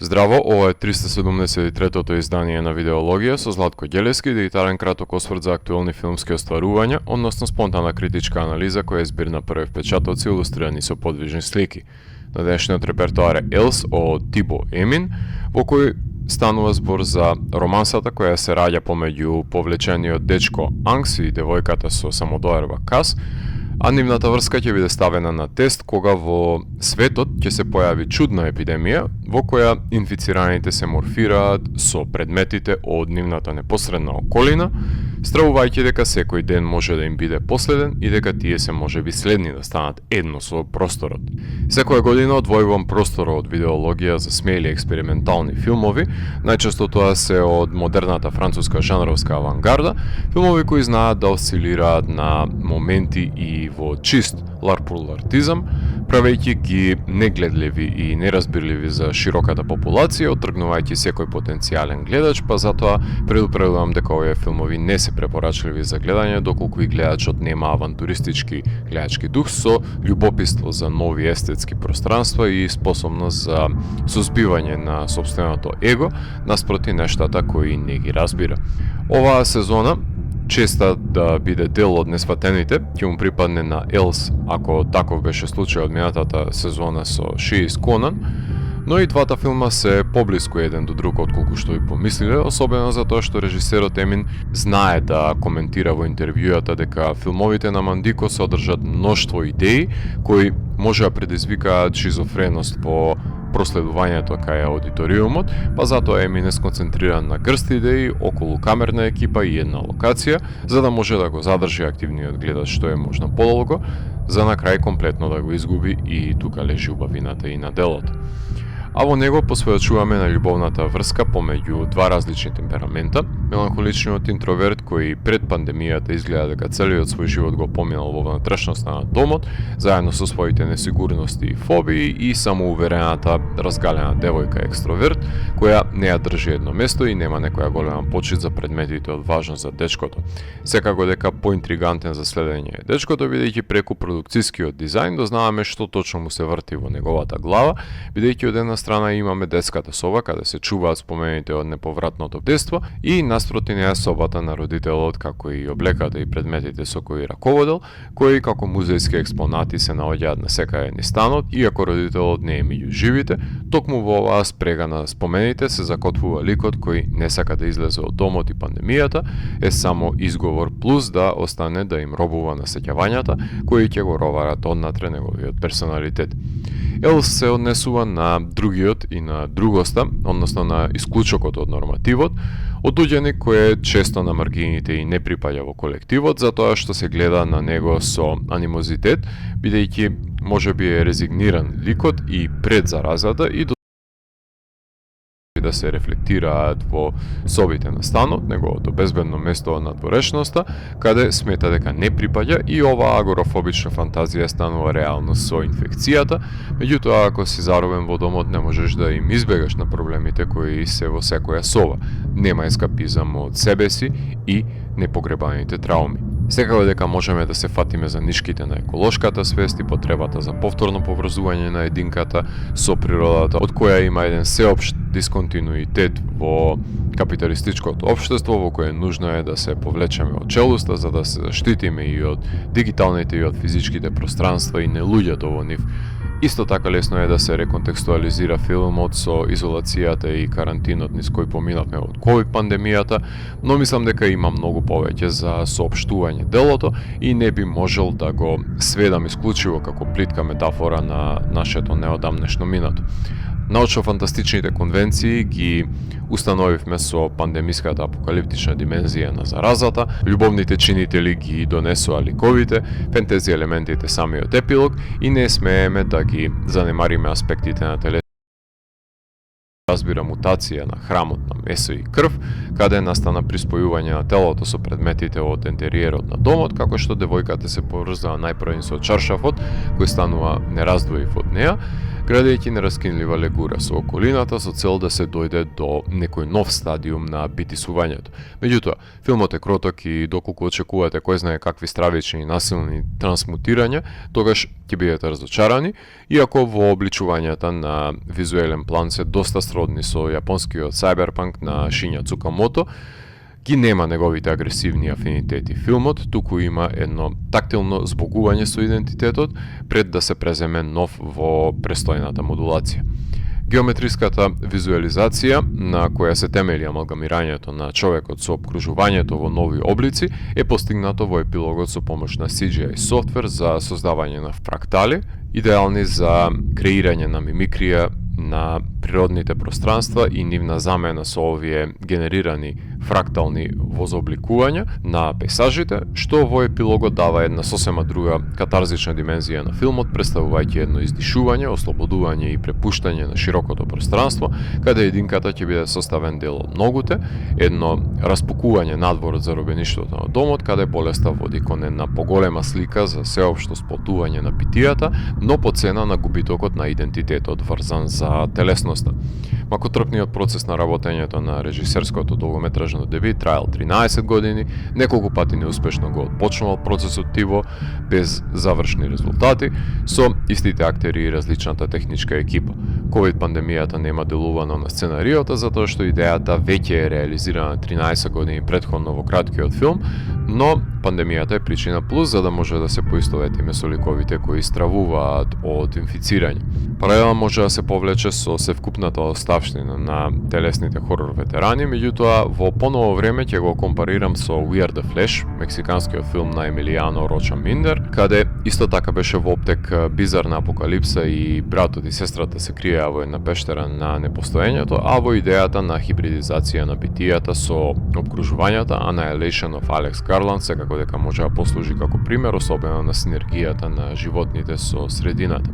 Здраво, ова е 373-тото издание на Видеологија со Златко Ѓелевски, дигитален краток осврт за актуелни филмски остварувања, односно спонтана критичка анализа која е збир на први впечатоци илустрирани со подвижни слики. На денешниот репертоар е Елс од Тибо Емин, во кој станува збор за романсата која се раѓа помеѓу повлечениот дечко Анкс и девојката со самодоерба Кас, а нивната врска ќе биде ставена на тест кога во светот ќе се појави чудна епидемија во која инфицираните се морфираат со предметите од нивната непосредна околина, стравувајќи дека секој ден може да им биде последен и дека тие се можеби следни да станат едно со просторот. Секоја година одвојувам просторот од Видеологија за смели експериментални филмови, најчесто тоа се од модерната француска жанровска авангарда, филмови кои знаат да осцилираат на моменти и во чист ларпулартизам, правејќи ги негледливи и неразбирливи за широката популација, оттргнувајќи секој потенцијален гледач, па затоа предупредувам дека овие филмови не се препорачливи за гледање доколку и гледачот нема авантуристички гледачки дух со љубопитство за нови естетски пространства и способност за сузбивање на сопственото его наспроти нештата кои не ги разбира. Оваа сезона честа да биде дел од несватените, ќе му припадне на Елс, ако таков беше случај од минатата сезона со Ши из Конан, но и двата филма се поблиску еден до друг отколку што и помислиле, особено затоа што режисерот Емин знае да коментира во интервјуата дека филмовите на Мандико содржат мноштво идеи кои може да предизвикаат шизофреност во проследувањето кај аудиториумот, па затоа Емин е сконцентриран на грст идеи околу камерна екипа и една локација, за да може да го задржи активниот гледач што е можно подолго, за на крај комплетно да го изгуби и тука лежи убавината и на делото. А во него посведочуваме на љубовната врска помеѓу два различни темперамента, меланхоличниот интроверт кој пред пандемијата изгледа дека целиот свој живот го поминал во внатрешноста на домот, заедно со своите несигурности и фобии, и самоуверената разгалена девојка екстроверт, која не ја држи едно место и нема некоја голема почит за предметите од важност за дечкото. Секако дека поинтригантен за следење е дечкото, бидејќи преку продукцијскиот дизајн дознаваме што точно му се врти во неговата глава, бидејќи од една страна имаме детската соба каде се чуваат спомените од неповратното детство и наспроти неа собата на родителот, како и облеката и предметите со кои раководел, кои како музејски експонати се наоѓаат на секаде низ станот, иако родителот не е меѓу живите, токму во оваа спрега на спомените се закотвува ликот кој не сака да излезе од домот и пандемијата е само изговор плюс да остане да им робува на сеќавањата кои ќе го роварат однатре неговиот персоналитет. Елс се однесува на другиот и на другоста, односно на исклучокот од нормативот, од луѓеник кој е често на маргините и не припаѓа во колективот, затоа што се гледа на него со анимозитет, бидејќи можеби е резигниран ликот и пред заразата и да се рефлектираат во собите на станот, неговото безбедно место од надворешноста, каде смета дека не припаѓа и оваа агорафобична фантазија станува реалност со инфекцијата, меѓутоа ако си заробен во домот не можеш да им избегаш на проблемите кои се во секоја соба. Нема ескапизам од себе си и непогребаните трауми. Секако дека можеме да се фатиме за нишките на еколошката свест и потребата за повторно поврзување на единката со природата, од која има еден сеопшт дисконтинуитет во капиталистичкото општество, во кое нужно е да се повлечеме од челуста за да се заштитиме и од дигиталните и од физичките пространства и не луѓето во нив. Исто така лесно е да се реконтекстуализира филмот со изолацијата и карантинот низ кој поминавме од ковид пандемијата, но мислам дека има многу повеќе за соопштување делото и не би можел да го сведам исклучиво како плитка метафора на нашето неодамнешно минато. Научно-фантастичните конвенции ги установивме со пандемиската апокалиптична димензија на заразата, љубовните чинители ги донесоа ликовите, фентези елементите самиот епилог и не смееме да ги занемариме аспектите на разбира мутација на храмот на месо и крв, каде настана приспојување на телото со предметите од ентериерот на домот, како што девојката се поврзава најпрвен со чаршафот, кој станува нераздвоив од неа, градејќи нераскинлива легура со околината со цел да се дојде до некој нов стадиум на битисувањето. Меѓутоа, филмот е кроток и доколку очекувате кој знае какви стравични и насилни трансмутирања, тогаш ќе бидете разочарани, иако во обличувањата на визуелен план се доста сродни со јапонскиот Cyberpunk на Шинја Цукамото, ги нема неговите агресивни афинитети. Филмот туку има едно тактилно збогување со идентитетот пред да се преземе нов во престојната модулација. Геометриската визуализација, на која се темели амалгамирањето на човекот со обкружувањето во нови облици, е постигнато во епилогот со помош на CGI софтвер за создавање на фрактали, идеални за креирање на мимикрија на природните пространства и нивна замена со овие генерирани фрактални возобликувања на пейсажите, што во епилогот дава една сосема друга катарзична димензија на филмот, представувајќи едно издишување, ослободување и препуштање на широкото пространство, каде единката ќе биде составен дел од ногуте, едно распукување надвор од заробеништвото на домот, каде болеста води кон една поголема слика за сеопшто сплотување на битијата, но по цена на губитокот на идентитетот врзан за телесноста. Макотрпниот процес на работењето на режисерското долгометражно дебит траел 13 години, неколку пати неуспешно го отпочнувал процесот тиво без завршни резултати, со истите актери и различната техничка екипа. Ковид пандемијата нема делувано на сценариото, затоа што идејата веќе е реализирана 13 години претходно во краткиот филм, но пандемијата е причина плюс за да може да се поистоветиме со ликовите кои стравуваат од инфицирање. Паралела може да се повлече со севкупната оставштина на телесните хорор ветерани, меѓутоа во поново време ќе го компарирам со We Are The Flash, мексиканскиот филм на Емилијано Роча Миндер, каде исто така беше во оптек бизарна апокалипса и братот и сестрата се криеа во една пештера на непостоењето, а во идејата на хибридизација на битијата со обкружувањата Annihilation of Alex Garland секако дека може да послужи како пример, особено на синергијата на животните со средината.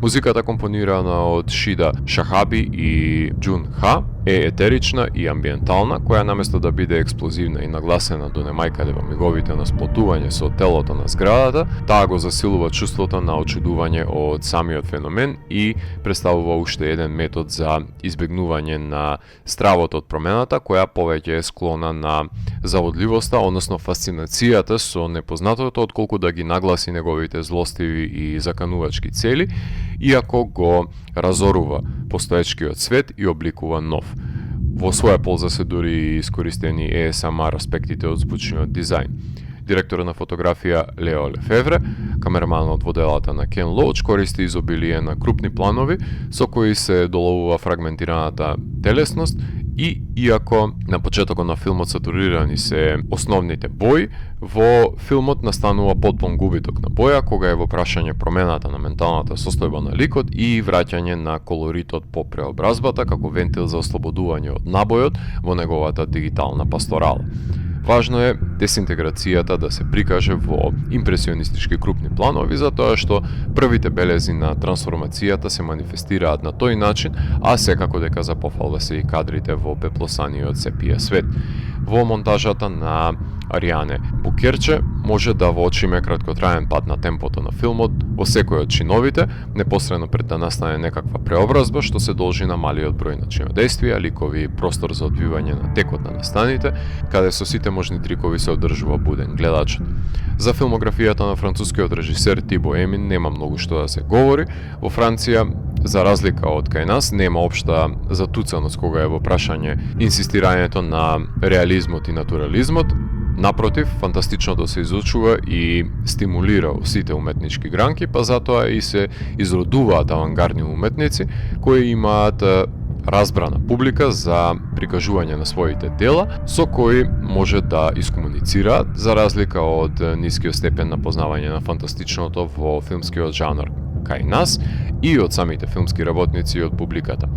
Музиката компонирана од Шида Шахаби и Джун Ха е етерична и амбиентална, која наместо да биде експлозивна и нагласена до немајкаде во миговите на сплотување со телото на зградата, таа го засилува чувството на очудување од самиот феномен и представува уште еден метод за избегнување на стравот од промената, која повеќе е склона на заводливоста, односно фасцинацијата со непознатото, отколку да ги нагласи неговите злостиви и заканувачки цели, иако го разорува постоечкиот свет и обликува нов. Во своја полза се дури и искористени ASMR аспектите од звучниот дизајн. Директора на фотографија Лео Лефевре, камераманот во делата на Кен Лоуч, користи изобилие на крупни планови со кои се доловува фрагментираната телесност и иако на почетокот на филмот сатурирани се основните бои, во филмот настанува потпун губиток на боја кога е во прашање промената на менталната состојба на ликот и враќање на колоритот по преобразбата како вентил за ослободување од набојот во неговата дигитална пасторала. Важно е десинтеграцијата да се прикаже во импресионистички крупни планови, затоа што првите белези на трансформацијата се манифестираат на тој начин, а секако дека за пофалба се и кадрите во пеплосаниот сепија свет. Во монтажата на Ариане Букерче може да воочиме краткотраен пат на темпото на филмот во секој од чиновите, непосредно пред да настане некаква преобразба, што се должи на малиот број на чинодејствија, ликови и простор за одвивање на текот на настаните, каде со сите можни трикови се одржува буден гледачот. За филмографијата на францускиот режисер Тибо Емин нема многу што да се говори. Во Франција, за разлика од кај нас, нема општа затуцаност кога е во прашање инсистирањето на реализмот и натурализмот. Напротив, фантастичното се изучува и стимулира сите уметнички гранки, па затоа и се изродуваат авангардни уметници кои имаат разбрана публика за прикажување на своите дела, со кои може да искомуницираат, за разлика од нискиот степен на познавање на фантастичното во филмскиот жанр кај нас и од самите филмски работници и од публиката.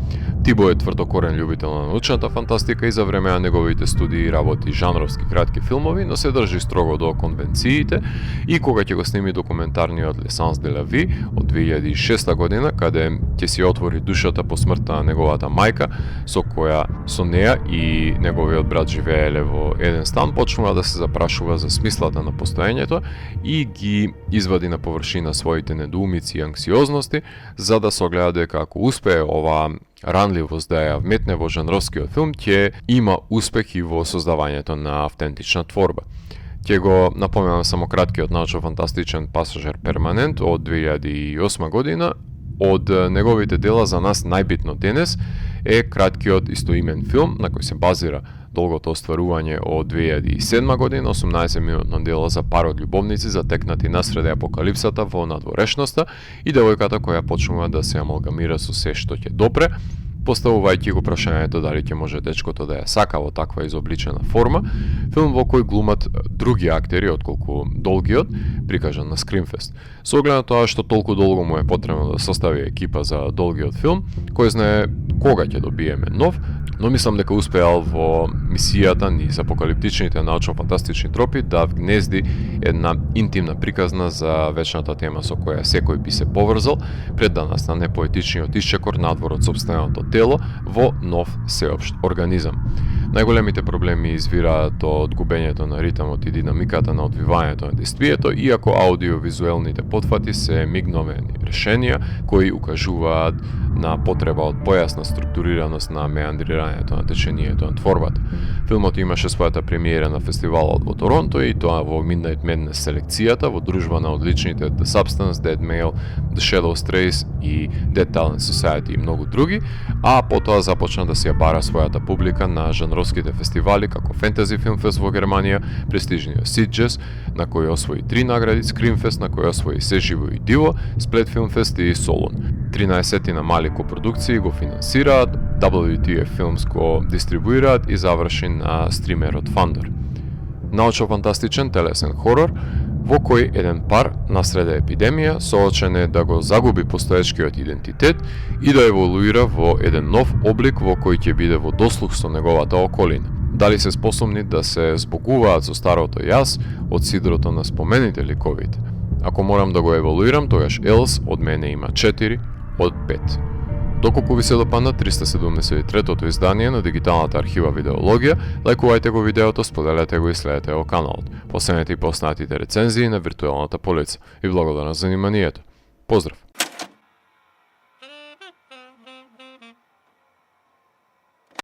Тибо е тврдокорен љубител на научната фантастика и за време на неговите студии работи жанровски кратки филмови, но се држи строго до конвенциите и кога ќе го сними документарниот L'Essence de la Vie од 2006 година, каде ќе си отвори душата по смртта на неговата мајка, со неа и неговиот брат живееле во еден стан, почнува да се запрашува за смислата на постоењето и ги извади на површина своите недоумици и анксиозности, за да се огледа дека ако успее ова ранливост да ја вметне во жанровскиот филм, ќе има успех и во создавањето на автентична творба. Ќе го напоменам само краткиот научно-фантастичен Пасажер перманент од 2008 година. Од неговите дела за нас најбитно денес е краткиот истоимен филм на кој се базира долгото остварување од 2007 година, 18-минутно дело за пар од љубовници затекнати насреде апокалипсата во надворешноста и девојката која почнува да се амалгамира со се што ќе допре, поставувајќи го прашањето дали ќе може дечкото да ја сака во таква изобличена форма. Филм во кој глумат други актери отколку долгиот, прикажан на Скримфест. Со оглед на тоа што толку долго му е потребно да состави екипа за долгиот филм, кој знае кога ќе добиеме нов, но мислам дека успеал во мисијата низ апокалиптичните научно-фантастични тропи да вгнезди една интимна приказна за вечната тема со која секој би се поврзал пред да настане поетичниот исчекор надвор од сопственото тело во нов сеопшт организам. Најголемите проблеми извираат од губењето на ритмот и динамиката на одвивањето на действието, иако аудиовизуелните потфати се мигновени решенија кои укажуваат на потреба од појасна структурираност на меандрирањето на течението на творбата. Филмот имаше својата премиера на фестивалот во Торонто и тоа во Midnight Madness селекцијата во дружба на одличните The Substance, Dead Male, The Shadow Strays и Dead Talent Society и многу други, а потоа започна да се ја бара својата публика на жанровските фестивали како Fantasy Film Fest во Германија, престижниот Sitges, на кој освои 3 награди, Screamfest, на кој освои Се живо и диво, Split Film Fest и Solon. 13 на мали копродукции го финансираат, WTF Films го дистрибуираат и заврши на стримерот Thunder. Научно-фантастичен телесен хорор во кој еден пар насреде епидемија соочен е да го загуби постоечкиот идентитет и да еволуира во еден нов облик во кој ќе биде во дослух со неговата околина. Дали се способни да се збогуваат со старото јас од сидрото на спомените ликовите? Ако морам да го еволуирам, тогаш Елс од мене има 4 од 5. Доколку ви се допадна 373-тото издание на дигиталната архива Видеологија, лајкувајте го видеото, споделете го и следете го каналот. Последете и поснатите рецензии на виртуелната полица. И благодарам за вниманието. Поздрав!